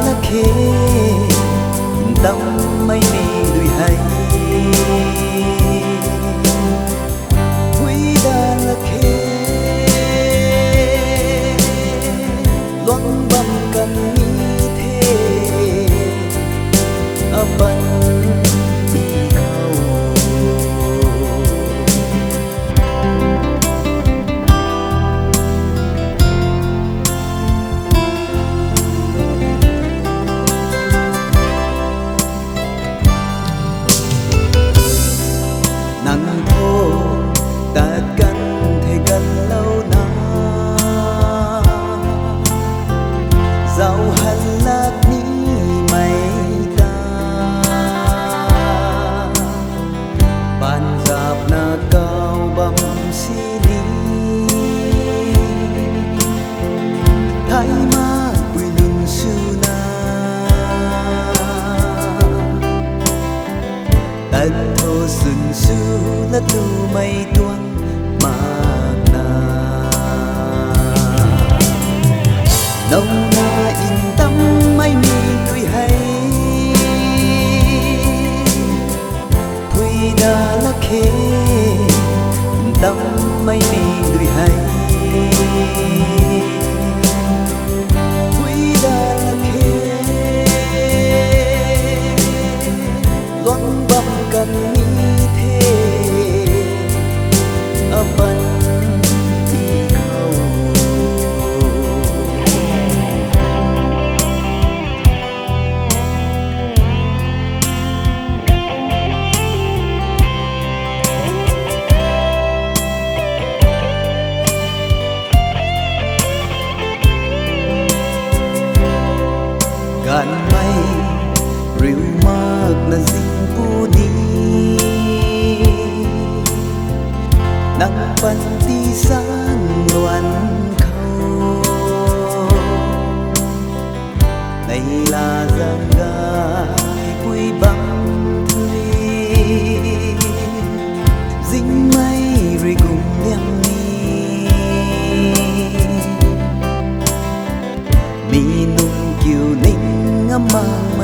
la khê tâm mấy mi đuổi hay quý đa la khê loan băm cần mi thế ban nắng thô ta gần thể gần lâu na dạo hành lạc ní mây ta bàn dạp na cao bầm xí đi thái ma quy lưng sư na tận thô sừng sư là tu mây tuan mana nông na in tâm mây mi đuôi hay thui đa la khê tâm mây mi đuôi hay thui đa la khê loan băm cần ban đi khâu gan mây rìu mạc là dinh bu đi nắng ban đi sáng loan khâu này là giang gai bụi băng tươi dính mây rồi cùng nhang mi nung kiều ninh ngắm mang